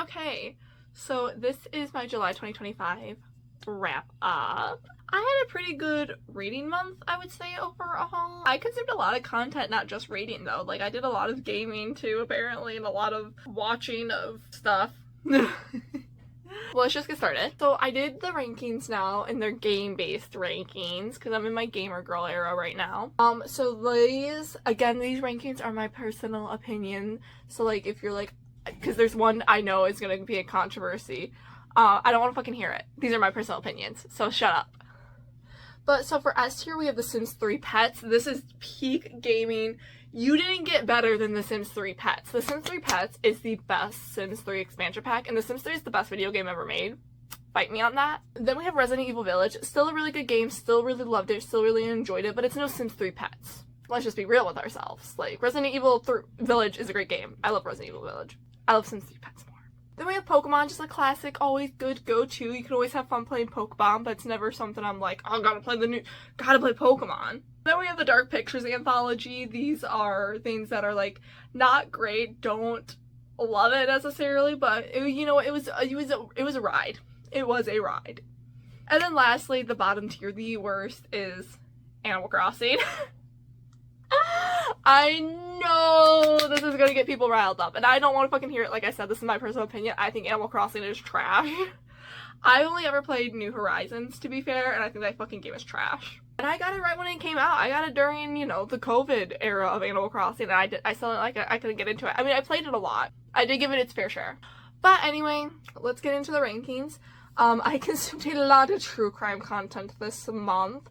Okay, so this is my July 2025 wrap up. I had a pretty good reading month, I would say, overall. I consumed a lot of content, not just reading though. Like, I did a lot of gaming too, apparently, and a lot of watching of stuff. Well, let's just get started. So I did the rankings now, and they're game-based rankings, because I'm in my gamer girl era right now. So these rankings are my personal opinion. So, like, if you're like, because there's one I know is gonna be a controversy, I don't want to fucking hear it. These are my personal opinions, so shut up. But so for S tier, we have The Sims 3 Pets. This is peak gaming. You didn't get better than The Sims 3 Pets. The Sims 3 Pets is the best Sims 3 expansion pack, and The Sims 3 is the best video game ever made. Fight me on that. Then we have Resident Evil Village. Still a really good game, still really loved it, still really enjoyed it, but it's no Sims 3 Pets. Let's just be real with ourselves. Like, Resident Evil Village is a great game. I love Resident Evil Village. I love Sims 3 Pets more. Then we have Pokemon, just a classic, always good go-to. You can always have fun playing Pokemon, but it's never something I'm like, oh, gotta play Pokemon. Then we have the Dark Pictures anthology. These are things that are like not great, don't love it necessarily, but it was a ride. It was a ride. And then lastly, the bottom tier, the worst, is Animal Crossing. I know this is gonna get people riled up, and I don't want to fucking hear it. Like I said, this is my personal opinion. I think Animal Crossing is trash. I only ever played New Horizons, to be fair, and I think that fucking game is trash. And I got it right when it came out. I got it during, the COVID era of Animal Crossing, and I still like I couldn't get into it. I mean, I played it a lot. I did give it its fair share. But anyway, let's get into the rankings. I consumed a lot of true crime content this month.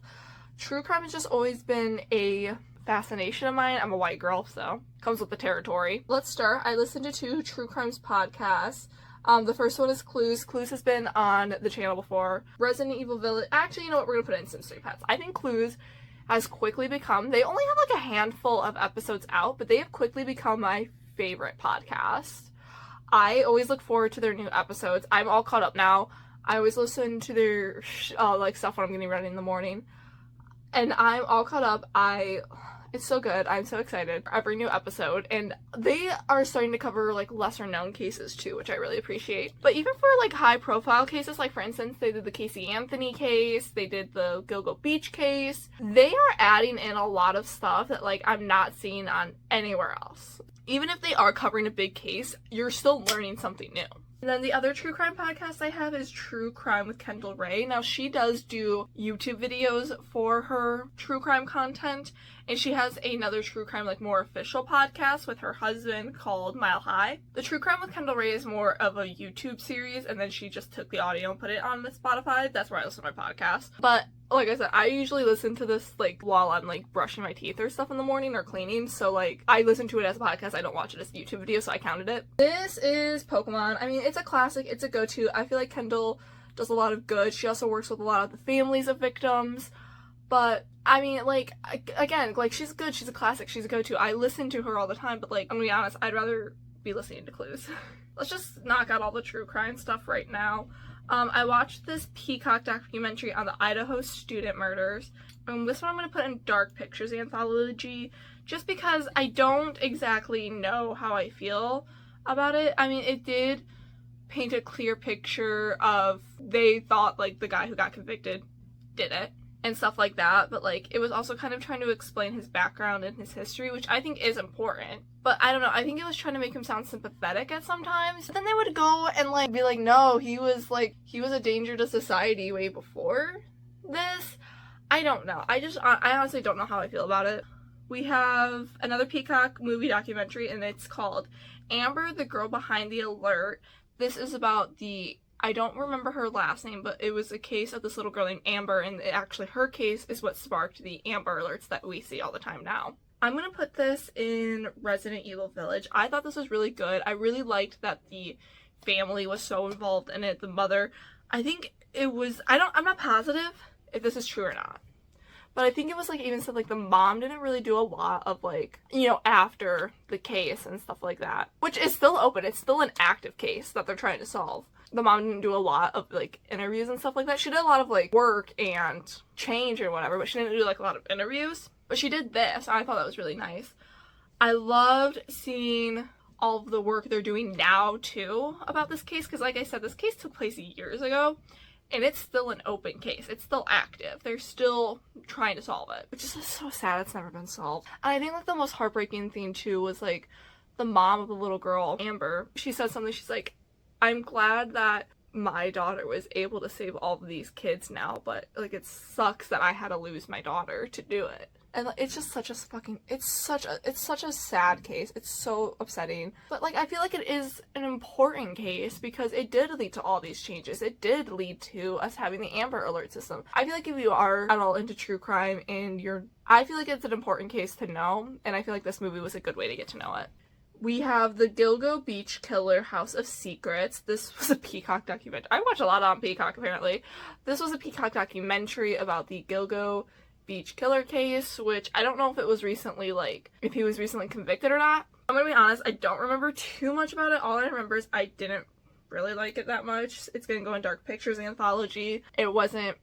True crime has just always been a fascination of mine. I'm a white girl, so comes with the territory. Let's start. I listened to 2 true crimes podcasts. The first one is Clues. Clues has been on the channel before. Resident Evil Village. Actually, you know what? We're gonna put it in Sims 3 Pets. I think Clues has quickly become, they only have like a handful of episodes out, but they have quickly become my favorite podcast. I always look forward to their new episodes. I'm all caught up now. I always listen to their stuff when I'm getting ready in the morning. And I'm all caught up. It's so good. I'm so excited for every new episode. And they are starting to cover like lesser known cases too, which I really appreciate. But even for like high profile cases, like for instance, they did the Casey Anthony case, they did the Gilgo Beach case. They are adding in a lot of stuff that like I'm not seeing on anywhere else. Even if they are covering a big case, you're still learning something new. And then the other true crime podcast I have is True Crime with Kendall Ray. Now, she does do YouTube videos for her true crime content, and she has another true crime, like, more official podcast with her husband called Mile High. The True Crime with Kendall Ray is more of a YouTube series, and then she just took the audio and put it on the Spotify. That's where I listen to my podcast. But like I said, I usually listen to this, like, while I'm, like, brushing my teeth or stuff in the morning or cleaning, so, like, I listen to it as a podcast. I don't watch it as a YouTube video, so I counted it. This is Pokemon. I mean, it's a classic. It's a go-to. I feel like Kendall does a lot of good. She also works with a lot of the families of victims, but, I mean, like, again, like, she's good. She's a classic. She's a go-to. I listen to her all the time, but, like, I'm gonna be honest, I'd rather be listening to Clues. Let's just knock out all the true crime stuff right now. I watched this Peacock documentary on the Idaho student murders. This one I'm going to put in Dark Pictures anthology, just because I don't exactly know how I feel about it. I mean, it did paint a clear picture of, they thought, like, the guy who got convicted did it, and stuff like that, but, like, it was also kind of trying to explain his background and his history, which I think is important. But I don't know, I think it was trying to make him sound sympathetic at sometimes. But then they would go and, like, be like, no, he was a danger to society way before this. I don't know. I honestly don't know how I feel about it. We have another Peacock movie documentary, and it's called Amber, the Girl Behind the Alert. This is about I don't remember her last name, but it was a case of this little girl named Amber, and actually her case is what sparked the Amber Alerts that we see all the time now. I'm going to put this in Resident Evil Village. I thought this was really good. I really liked that the family was so involved in it. The mother, I think it was, I'm not positive if this is true or not, but I think it was, like, even said, like, the mom didn't really do a lot of, like, after the case and stuff like that, which is still open. It's still an active case that they're trying to solve. The mom didn't do a lot of, like, interviews and stuff like that. She did a lot of, like, work and change or whatever, but she didn't do, like, a lot of interviews. But she did this, and I thought that was really nice. I loved seeing all of the work they're doing now too about this case, because like I said, this case took place years ago and it's still an open case. It's still active. They're still trying to solve it, which is just so sad it's never been solved. And I think like the most heartbreaking thing too was like the mom of the little girl, Amber. She said something, she's like, I'm glad that my daughter was able to save all of these kids now, but like it sucks that I had to lose my daughter to do it. And it's just such a fucking, it's such a sad case. It's so upsetting. But like, I feel like it is an important case because it did lead to all these changes. It did lead to us having the Amber Alert system. I feel like if you are at all into true crime and I feel like it's an important case to know, and I feel like this movie was a good way to get to know it. We have the Gilgo Beach Killer House of Secrets. This was a Peacock documentary. I watch a lot on Peacock, apparently. This was a Peacock documentary about the Gilgo Beach Killer case, which I don't know if it was recently, like, if he was recently convicted or not. I'm gonna be honest, I don't remember too much about it. All I remember is I didn't really like it that much. It's gonna go in Dark Pictures anthology. It wasn't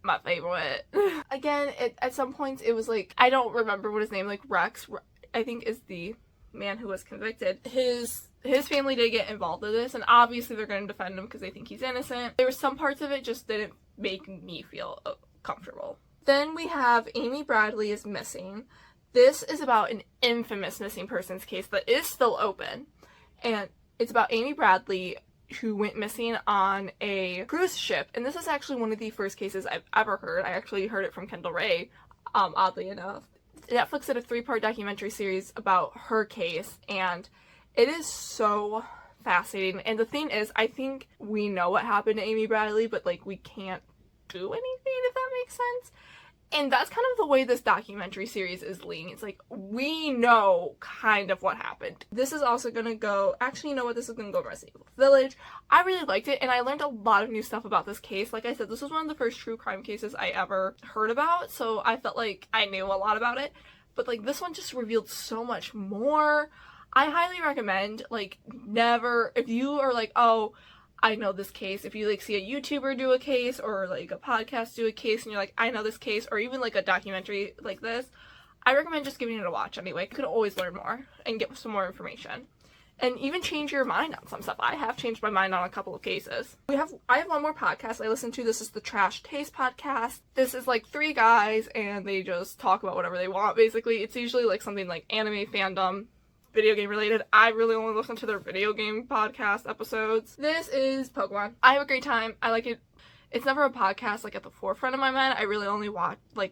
my favorite. Again, at some points it was like, I don't remember what his name, like Rex, I think is the man who was convicted. His family did get involved in this, and obviously they're going to defend him because they think he's innocent. There were some parts of it just didn't make me feel comfortable. Then we have Amy Bradley is missing. This is about an infamous missing persons case that is still open, and it's about Amy Bradley who went missing on a cruise ship, and this is actually one of the first cases I've ever heard. I actually heard it from Kendall Ray, oddly enough. Netflix did a 3-part documentary series about her case, and it is so fascinating. And the thing is, I think we know what happened to Amy Bradley, but like we can't do anything, if that makes sense. And that's kind of the way this documentary series is leaning. It's like, we know kind of what happened. This is also gonna go, actually, you know what, this is gonna go Resident Evil Village. I really liked it, and I learned a lot of new stuff about this case. Like I said, this was one of the first true crime cases I ever heard about, so I felt like I knew a lot about it. But like, this one just revealed so much more. I highly recommend, like, never, if you are like, oh, I know this case, if you like see a YouTuber do a case or like a podcast do a case and you're like, I know this case, or even like a documentary like this, I recommend just giving it a watch anyway. You can always learn more and get some more information and even change your mind on some stuff. I have changed my mind on a couple of cases. I have one more podcast I listen to. This is the Trash Taste podcast. This is like 3 guys and they just talk about whatever they want, basically. It's usually like something like anime, fandom, video game related. I really only listen to their video game podcast episodes. This is Pokemon. I have a great time. I like it. It's never a podcast like at the forefront of my mind. I really only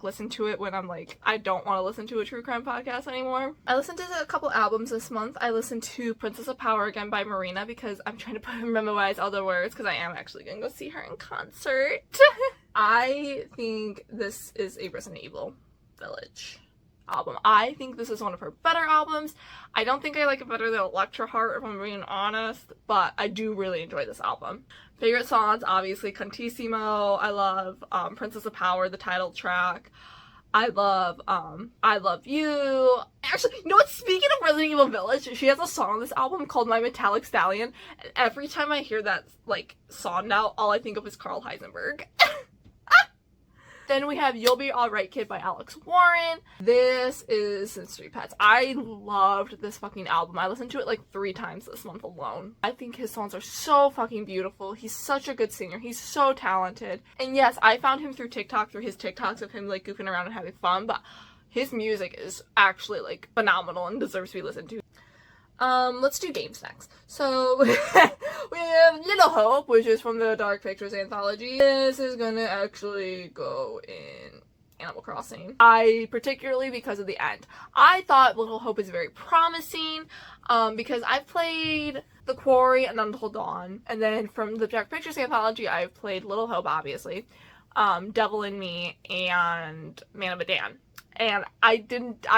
listen to it when I'm like, I don't want to listen to a true crime podcast anymore. I listened to a couple albums this month. I listened to Princess of Power again by Marina because I'm trying to memorize all the words because I am actually going to go see her in concert. I think this is a Resident Evil Village album. I think this is one of her better albums. I don't think I like it better than Electra Heart, if I'm being honest, but I do really enjoy this album. Favorite songs, obviously Cantissimo. I love Princess of Power, the title track. I love I Love You. Actually, you know what? Speaking of Resident Evil Village, she has a song on this album called My Metallic Stallion. And every time I hear that like song now, all I think of is Carl Heisenberg. Then we have You'll Be Alright Kid by Alex Warren. This is Sensory Pets. I loved this fucking album. I listened to it like 3 times this month alone. I think his songs are so fucking beautiful. He's such a good singer. He's so talented. And yes, I found him through TikTok, through his TikToks of him like goofing around and having fun, but his music is actually like phenomenal and deserves to be listened to. Let's do games next. So, we have Little Hope, which is from the Dark Pictures anthology. This is gonna actually go in Animal Crossing. Particularly because of the end. I thought Little Hope is very promising, because I've played The Quarry and Until Dawn, and then from the Dark Pictures anthology, I've played Little Hope, obviously, Devil in Me, and Man of Medan. And I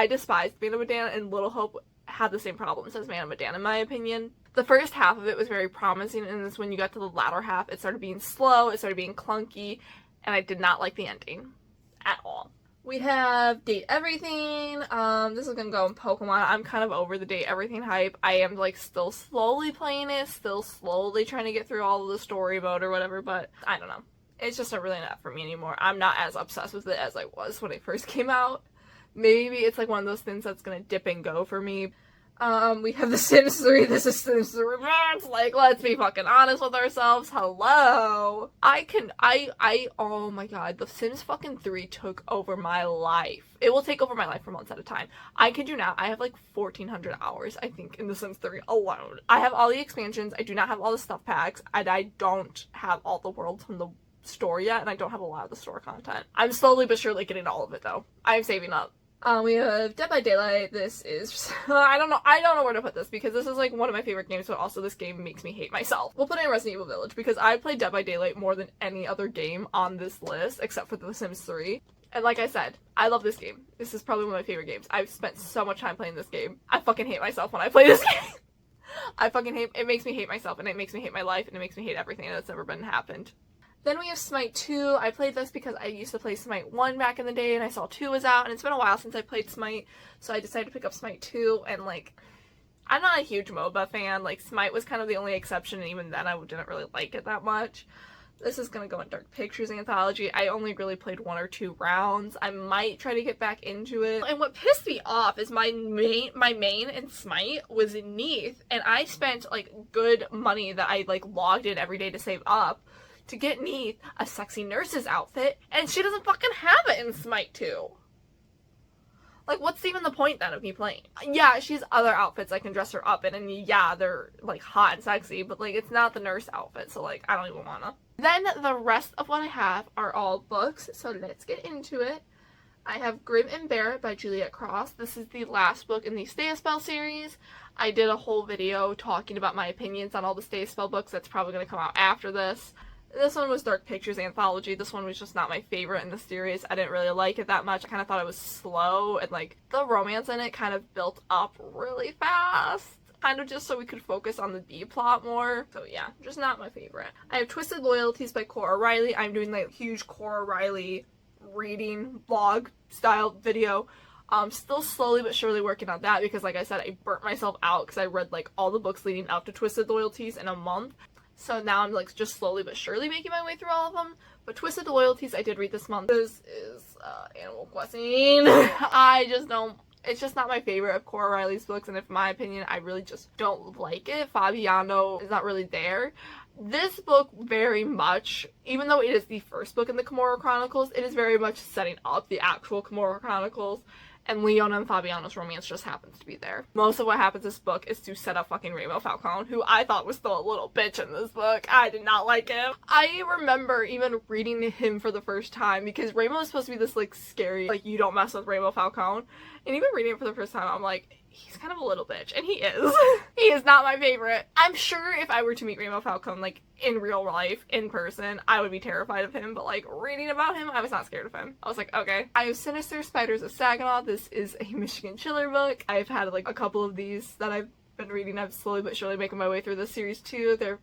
despised Man of Medan, and Little Hope had the same problems as Man of Medan, in my opinion. The first half of it was very promising, and then when you got to the latter half, it started being slow, it started being clunky, and I did not like the ending at all. We have Date Everything. This is gonna go in Pokemon. I'm kind of over the Date Everything hype. I am like still slowly playing it, still slowly trying to get through all of the story mode or whatever, but I don't know. It's just not really not for me anymore. I'm not as obsessed with it as I was when it first came out. Maybe it's like one of those things that's gonna dip and go for me. We have The Sims 3. This is Sims 3 Max. Like, let's be fucking honest with ourselves. Hello. Oh my god. The Sims fucking 3 took over my life. It will take over my life for months at a time. I kid you not. I have like 1,400 hours, I think, in The Sims 3 alone. I have all the expansions. I do not have all the stuff packs. And I don't have all the worlds from the store yet. And I don't have a lot of the store content. I'm slowly but surely getting all of it, though. I'm saving up. We have Dead by Daylight. This is I don't know where to put this because this is like one of my favorite games, but also this game makes me hate myself. We'll put it in Resident Evil Village because I played Dead by Daylight more than any other game on this list except for The Sims 3. And like I said, I love this game. This is probably one of my favorite games. I've spent so much time playing this game. I fucking hate myself when I play this game. I fucking hate it. Makes me hate myself, and it makes me hate my life, and it makes me hate everything that's ever been happened. Then we have Smite 2. I played this because I used to play Smite 1 back in the day, and I saw 2 was out, and it's been a while since I played Smite, so I decided to pick up Smite 2, and, like, I'm not a huge MOBA fan. Like, Smite was kind of the only exception, and even then I didn't really like it that much. This is gonna go in Dark Pictures Anthology. I only really played 1 or 2 rounds. I might try to get back into it. And what pissed me off is my main in Smite was Neath, and I spent, like, good money that I, like, logged in every day to save up to get Neath a sexy nurse's outfit, and she doesn't fucking have it in Smite 2. Like, what's even the point then of me playing? Yeah, she has other outfits I can dress her up in, and yeah, they're, like, hot and sexy, but, like, it's not the nurse outfit, so, like, I don't even wanna. Then the rest of what I have are all books, so let's get into it. I have Grim and Barrett by Juliet Cross. This is the last book in the Stay a Spell series. I did a whole video talking about my opinions on all the Stay a Spell books. That's probably going to come out after this. This one was Dark Pictures Anthology. This one was just not my favorite in the series. I didn't really like it that much. I kind of thought it was slow, and, like, the romance in it kind of built up really fast. Kind of just so we could focus on the B plot more. So yeah, just not my favorite. I have Twisted Loyalties by Cora Riley. I'm doing, like, a huge Cora Riley reading vlog style video. Still slowly but surely working on that because, like I said, I burnt myself out because I read, like, all the books leading up to Twisted Loyalties in a month. So now I'm, like, just slowly but surely making my way through all of them. But Twisted Loyalties I did read this month. This is Animal Crossing. I just don't... It's just not my favorite of Cora Riley's books, and in my opinion, I really just don't like it. Fabiano is not really there. This book very much, even though it is the first book in the Kimura Chronicles, it is very much setting up the actual Kimura Chronicles. And Leona and Fabiano's romance just happens to be there. Most of what happens in this book is to set up fucking Rainbow Falcone, who I thought was still a little bitch in this book. I did not like him. I remember even reading him for the first time because Rainbow is supposed to be this, like, scary, like, you don't mess with Rainbow Falcone. And even reading it for the first time, I'm like, he's kind of a little bitch. And he is. He is not my favorite. I'm sure if I were to meet Rainbow Falcone, like, in real life, in person, I would be terrified of him. But, like, reading about him, I was not scared of him. I was like, okay. I have Sinister Spiders of Saginaw. This is a Michigan Chiller book. I've had, like, a couple of these that I've been reading. I'm slowly but surely making my way through this series too. They're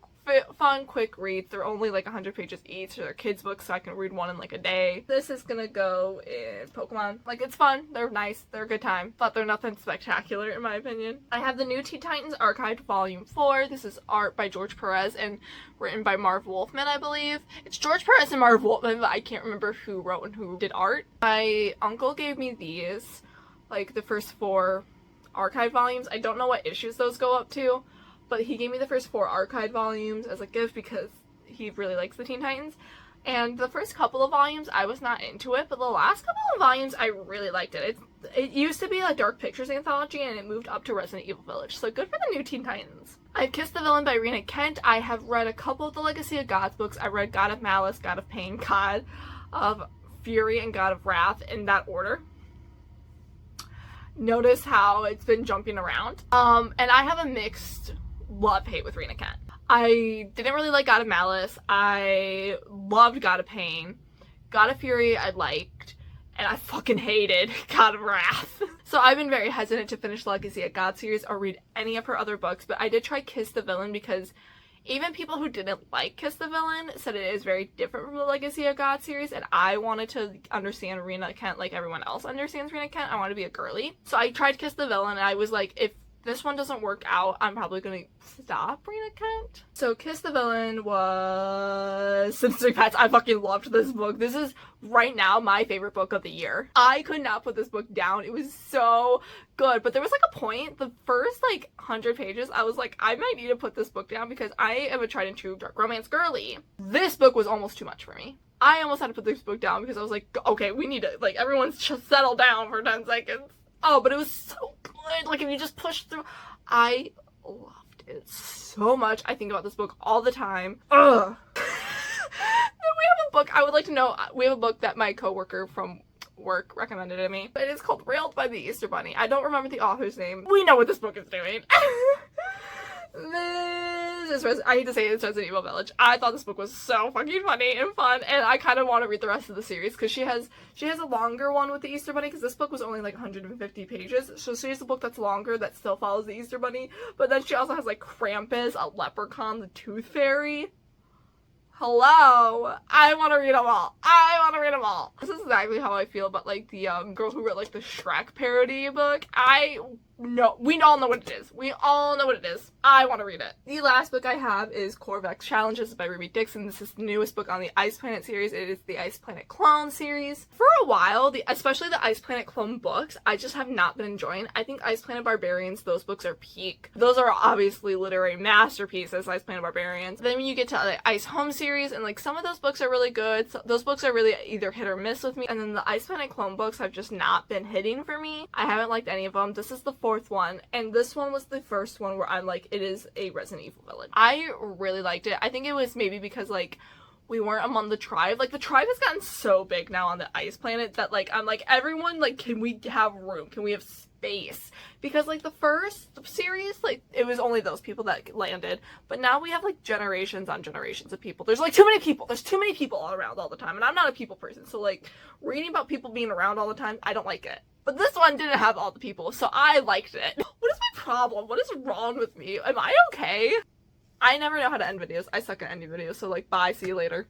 fun, quick reads. They're only like 100 pages each. They're kids' books, so I can read one in like a day. This is gonna go in Pokemon. Like, it's fun. They're nice. They're a good time, but they're nothing spectacular in my opinion. I have the New Teen Titans Archived Volume 4. This is art by George Perez and written by Marv Wolfman, I believe. It's George Perez and Marv Wolfman, but I can't remember who wrote and who did art. My uncle gave me these, like, the first 4 archive volumes. I don't know what issues those go up to, but he gave me the first 4 archive volumes as a gift because he really likes the Teen Titans. And the first couple of volumes, I was not into it, but the last couple of volumes, I really liked it. It used to be a Dark Pictures Anthology, and it moved up to Resident Evil Village, so good for the new Teen Titans. I have Kiss the Villain by Rena Kent. I have read a couple of the Legacy of Gods books. I read God of Malice, God of Pain, God of Fury, and God of Wrath in that order. Notice how it's been jumping around. And I have a mixed love-hate with Rena Kent. I didn't really like God of Malice. I loved God of Pain. God of Fury I liked. And I fucking hated God of Wrath. So I've been very hesitant to finish the Legacy of God series or read any of her other books, but I did try Kiss the Villain because even people who didn't like Kiss the Villain said it is very different from the Legacy of God series, and I wanted to understand Rena Kent like everyone else understands Rena Kent. I want to be a girly. So I tried Kiss the Villain, and I was like, if this one doesn't work out, I'm probably gonna stop Rena Kent. So Kiss the Villain was Sympathy Pets. I fucking loved this book. This is right now my favorite book of the year. I could not put this book down. It was so good. But there was like a point, the first like 100 pages, I was like, I might need to put this book down because I am a tried and true dark romance girly. This book was almost too much for me. I almost had to put this book down because I was like, okay, we need to, like, everyone's just settle down for 10 seconds. Oh, but it was so good. Like, if you just push through, I loved it so much. I think about this book all the time. Ugh. Then we have a book, I would like to know, we have a book that my coworker from work recommended to me. It is called Railed by the Easter Bunny. I don't remember the author's name. We know what this book is doing. This is, I hate to say it's Resident Evil Village. I thought this book was so fucking funny and fun, and I kind of want to read the rest of the series because she has a longer one with the Easter Bunny because this book was only like 150 pages. So she has a book that's longer that still follows the Easter Bunny, but then she also has like Krampus, a leprechaun, the Tooth Fairy. Hello, I want to read them all. I want to read them all. This is exactly how I feel about like the girl who wrote like the Shrek parody book. We all know what it is. We all know what it is. I want to read it. The last book I have is Corvex Challenges by Ruby Dixon. This is the newest book on the Ice Planet series. It is the Ice Planet Clone series. For a while, especially the Ice Planet Clone books, I just have not been enjoying. I think Ice Planet Barbarians, those books are peak. Those are obviously literary masterpieces, Ice Planet Barbarians. Then when you get to the Ice Home series, and like some of those books are really good. So those books are really either hit or miss with me. And then the Ice Planet Clone books have just not been hitting for me. I haven't liked any of them. This is the fourth one, and this one was the first one where I'm like, it is a Resident Evil Village. I really liked it. I think it was maybe because like we weren't among the tribe. Like the tribe has gotten so big now on the Ice Planet that like I'm like, everyone, like, can we have room? Can we have space? Because like the first series, like it was only those people that landed, but now we have like generations on generations of people. There's like too many people. There's too many people all around all the time, and I'm not a people person, so like reading about people being around all the time, I don't like it. But this one didn't have all the people, so I liked it. What is my problem? What is wrong with me? Am I okay? I never know how to end videos. I suck at ending videos, so like bye, see you later.